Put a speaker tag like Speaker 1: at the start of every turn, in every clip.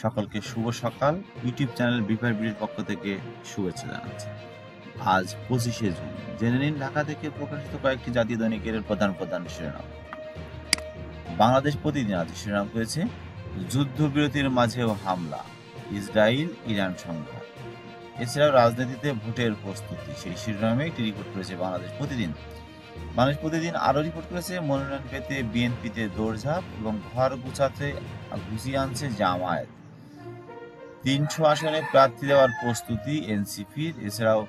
Speaker 1: সকলকে শুভ সকাল। YouTube channel বিপার বিডির পক্ষ থেকে শুভেচ্ছা জানাচ্ছি। আজ 25শে জুন। জেনে নিন ঢাকা থেকে প্রকাশিত কয়েকটি জাতীয় দৈনিকের প্রধান শিরোনাম। বাংলাদেশ প্রতিদিন আজ শিরোনাম করেছে যুদ্ধবিরতির মাঝেও হামলা, ইসরায়েল ইরান সংঘাত। এছাড়াও রাজনীতিতে ভোটের প্রস্তুতি, সেই শিরোনামে একটি রিপোর্ট করেছে বাংলাদেশ প্রতিদিন। বাংলাদেশ প্রতিদিন আরও রিপোর্ট করেছে মনোনয়ন পেতে বিএনপিতে দৌড়ঝাঁপ এবং ঘর গুছিয়ে আনছে জামায়াত। ৩০০ আসনে প্রার্থী দেওয়ার প্রস্তুতি এনসিপির। এছাড়াও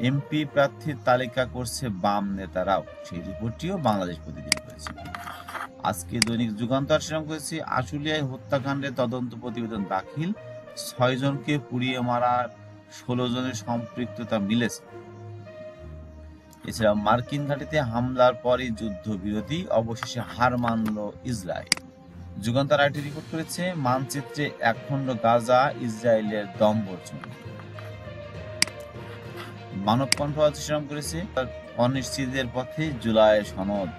Speaker 1: এমপি প্রার্থীর তালিকা করছে বাম নেতারাও, সেই রিপোর্টটিও বাংলাদেশ প্রতিদিন করেছে। আজকে দৈনিক যুগান্তর শিরোনাম করেছে আশুলিয়ায় হত্যাকাণ্ডে তদন্ত প্রতিবেদন দাখিল, ৬ জনকে পুড়িয়ে মারার ১৬ জনের সম্পৃক্ততা মিলেছে। এছাড়াও মার্কিন ঘাঁটিতে হামলার পরই যুদ্ধবিরতি, অবশেষে হার মানল ইসরায়েল। যুগান্তর আরেকটি রিপোর্ট করেছে মানচিত্রে একখণ্ড গাজা, ইসরায়েলের দম্বরচন। মানবকণ্ঠ শিরোনাম করেছে অনিশ্চিতের পথে জুলাইয়ের সনদ।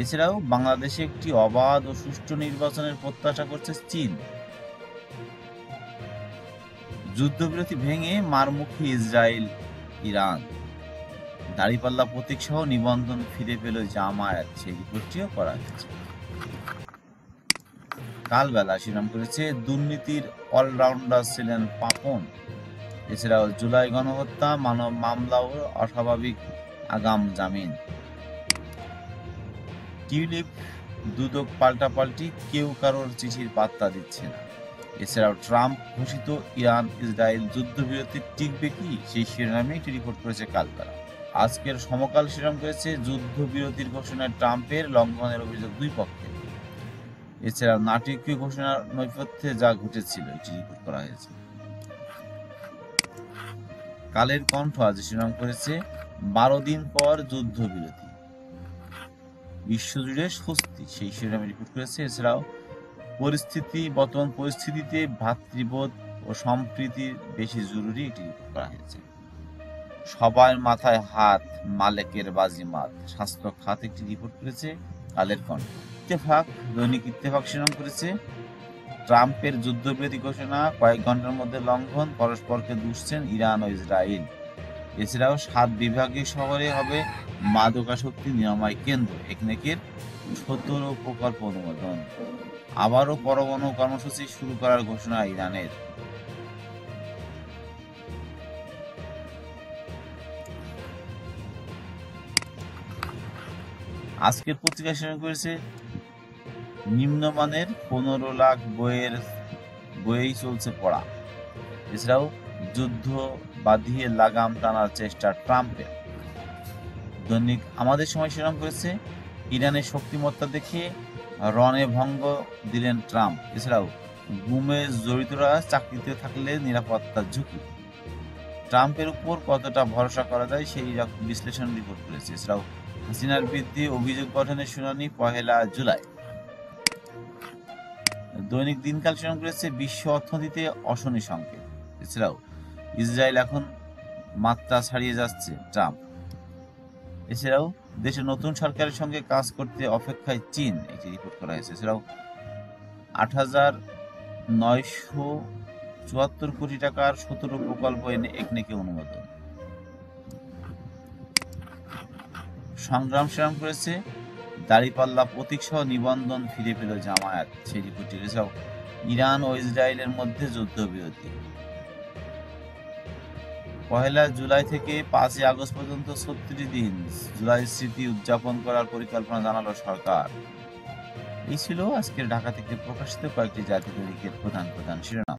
Speaker 1: এছাড়াও বাংলাদেশে একটি অবাধ ও সুষ্ঠু নির্বাচনের প্রত্যাশা করছে চীন। যুদ্ধবিরতি ভেঙে মারমুখী ইসরায়েল ইরান। দাঁড়িপাল্লা প্রতীক সহ নিবন্ধন ফিরে পেল জামায়াত, সেই রিপোর্টটিও করা হয়েছে। কালবেলা শিরোনাম করেছে দুর্নীতির অলরাউন্ডার ছিলেন পাপন। এছাড়াও জুলাই গণহত্যা, মানব মামলা ও অস্বাভাবিক আগাম জামিন। টিউলিপ দুদক পাল্টাপাল্টি, কেউ কারোর চিঠির পাত্তা দিচ্ছে না। এছাড়াও ট্রাম্প ঘোষিত ইরান ইসরায়েল যুদ্ধবিরতি টিকবে কি, সেই শিরোনামে একটি রিপোর্ট করেছে কালবেলা। আজকের সমকাল শিরোনাম করেছে যুদ্ধবিরতির ঘোষণায় ট্রাম্পের লঙ্ঘনের অভিযোগ দুই পক্ষে। এছাড়াও নাটকীয় ঘোষণার নৈপথ্যে যা ঘটেছিল এটি রিপোর্ট করা হয়েছে। কালের কণ্ঠ আজ শিরোনাম করেছে 12 দিন পর যুদ্ধবিরতি, বিশ্বজুড়ে স্বস্তি, সেই শিরোনামে রিপোর্ট করেছে। এছাড়াও বর্তমান পরিস্থিতিতে ভ্রাতৃবোধ ও সম্প্রীতি বেশি জরুরি, এটি রিপোর্ট করা হয়েছে। সবার মাথায় হাত, মালেকের বাজিমাত, স্বাস্থ্য খাত, একটি রিপোর্ট করেছে কালের কণ্ঠ। দৈনিক ইত্তেফাক শিরোনাম করেছে ট্রাম্পের যুদ্ধবিরতি ঘোষণা কয়েক ঘন্টার মধ্যে লঙ্ঘন, পরস্পরকে দুষছেন ইরান ও ইসরায়েল। এছাড়াও 7 বিভাগীয় শহরে হবে মাদকাসক্তি নিরাময় কেন্দ্র। একনেকের 17 প্রকল্প অনুমোদন। আবারও পরমাণু কর্মসূচি শুরু করার ঘোষণা ইরানের। আজকের পত্রিকা শিরোনাম করেছে নিম্নমানের 15 লাখ বইয়েই চলছে পড়া। এছাড়াও যুদ্ধ বাঁধিয়ে লাগাম টানার চেষ্টা ট্রাম্পের। দৈনিক আমাদের সময় শিরোনাম করেছে ইরানের শক্তিমত্তা দেখে রণে ভঙ্গ দিলেন ট্রাম্প। এছাড়াও গুমে জড়িতরা চাকরিতে থাকলে নিরাপত্তার ঝুঁকি। ট্রাম্পের উপর কতটা ভরসা করা যায় সেই বিশ্লেষণ রিপোর্ট করেছে। এছাড়াও হাসিনার বিরুদ্ধে অভিযোগ গঠনের শুনানি 1 জুলাই। দৈনিক দিনকাল শিরোনাম করেছে বিশ্ব অর্থনীতিতে অশনি সংকেত। এছাড়াও ইসরায়েল এখন মাত্রা ছাড়িয়ে যাচ্ছে ট্রাম্প। এছাড়াও দেশের নতুন সরকারের সঙ্গে কাজ করতে অপেক্ষায় চীন, এটি রিপোর্ট করা হয়েছে। এছাড়াও 8,974 কোটি টাকার 17 প্রকল্প এনে একনেকে অনুমোদন। সংগ্রাম শিরোনাম করেছে দাড়িপাল্লা প্রতীক সহ নিবন্ধন ফিরে পেল জামায়াত, সেই রিপোর্টটি। এছাড়াও ইরান ও ইসরায়েলের মধ্যে যুদ্ধবিরতি। 1 জুলাই থেকে 5 আগস্ট পর্যন্ত 36 দিন জুলাই স্মৃতি উদযাপন করার পরিকল্পনা জানালো সরকার। এই ছিল আজকের ঢাকা থেকে প্রকাশিত কয়েকটি জাতীয় দৈনিকের প্রধান শিরোনাম।